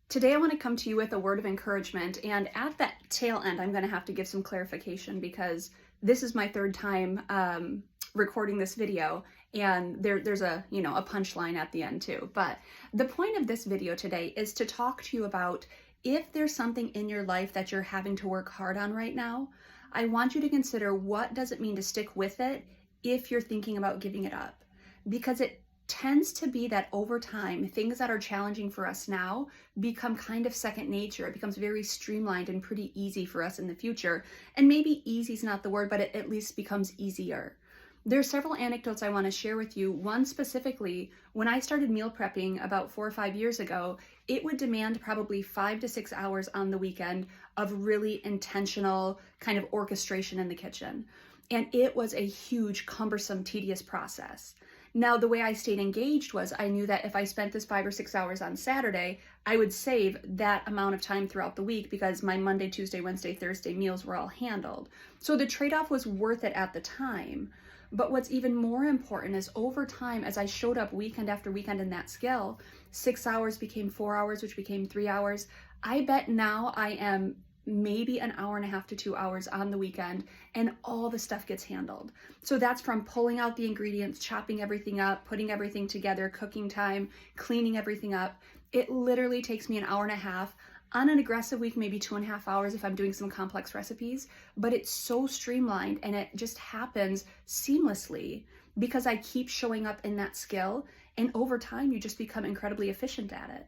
Today, I want to come to you with a word of encouragement, and at that tail end, I'm going to have to give some clarification because this is my third time recording this video, and there's a a punchline at the end too. But the point of this video today is to talk to you about if there's something in your life that you're having to work hard on right now. I want you to consider what does it mean to stick with it if you're thinking about giving it up, because it tends to be that over time, things that are challenging for us now become kind of second nature. It becomes very streamlined and pretty easy for us in the future. And maybe easy is not the word, but it at least becomes easier. There are several anecdotes I want to share with you. One specifically, when I started meal prepping about 4 or 5 years ago, it would demand probably 5 to 6 hours on the weekend of really intentional kind of orchestration in the kitchen. And it was a huge, cumbersome, tedious process. Now, the way I stayed engaged was I knew that if I spent this 5 or 6 hours on Saturday, I would save that amount of time throughout the week because my Monday, Tuesday, Wednesday, Thursday meals were all handled. So the trade-off was worth it at the time. But what's even more important is over time, as I showed up weekend after weekend in that scale, 6 hours became 4 hours, which became 3 hours. I bet now I am maybe an hour and a half to 2 hours on the weekend, and all the stuff gets handled. So that's from pulling out the ingredients, chopping everything up, putting everything together, cooking time, cleaning everything up. It literally takes me an hour and a half. On an aggressive week, maybe 2.5 hours if I'm doing some complex recipes, but it's so streamlined and it just happens seamlessly because I keep showing up in that skill, and over time you just become incredibly efficient at it.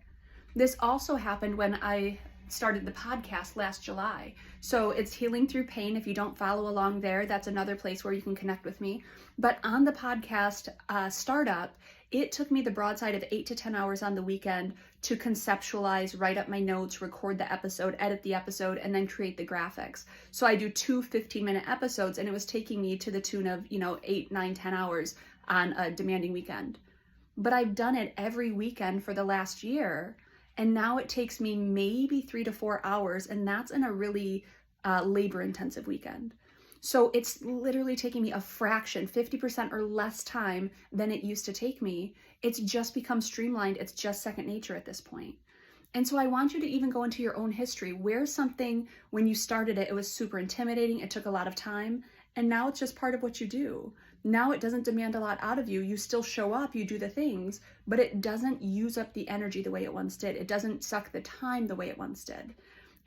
This also happened when I started the podcast last July. So it's Healing Through Pain. If you don't follow along there, that's another place where you can connect with me. But on the podcast startup, it took me the broadside of 8 to 10 hours on the weekend to conceptualize, write up my notes, record the episode, edit the episode, and then create the graphics. So I do 2 15-minute episodes, and it was taking me to the tune of 8, 9, 10 hours on a demanding weekend. But I've done it every weekend for the last year. And now it takes me maybe 3 to 4 hours, and that's in a really labor-intensive weekend. So it's literally taking me a fraction, 50% or less time than it used to take me. It's just become streamlined. It's just second nature at this point. And so I want you to even go into your own history. Where's something, when you started it, it was super intimidating, it took a lot of time, and now it's just part of what you do. Now it doesn't demand a lot out of you. You still show up, you do the things, but it doesn't use up the energy the way it once did. It doesn't suck the time the way it once did.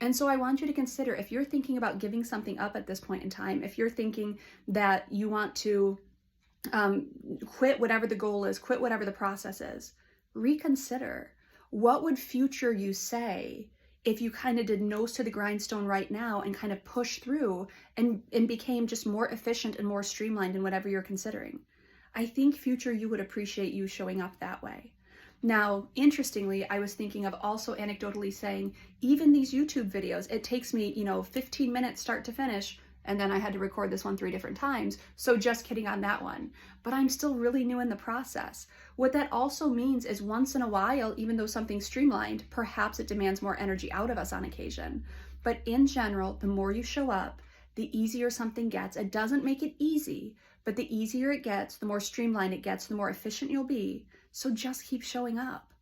And so I want you to consider, if you're thinking about giving something up at this point in time, if you're thinking that you want to quit whatever the goal is, quit whatever the process is, reconsider. What would future you say if you kind of did nose to the grindstone right now and kind of push through and became just more efficient and more streamlined in whatever you're considering? I think future you would appreciate you showing up that way. Now, interestingly, I was thinking of also anecdotally saying, even these YouTube videos, it takes me, 15 minutes start to finish, and then I had to record this one 3 different times. So just kidding on that one. But I'm still really new in the process. What that also means is once in a while, even though something's streamlined, perhaps it demands more energy out of us on occasion. But in general, the more you show up, the easier something gets. It doesn't make it easy, but the easier it gets, the more streamlined it gets, the more efficient you'll be. So just keep showing up.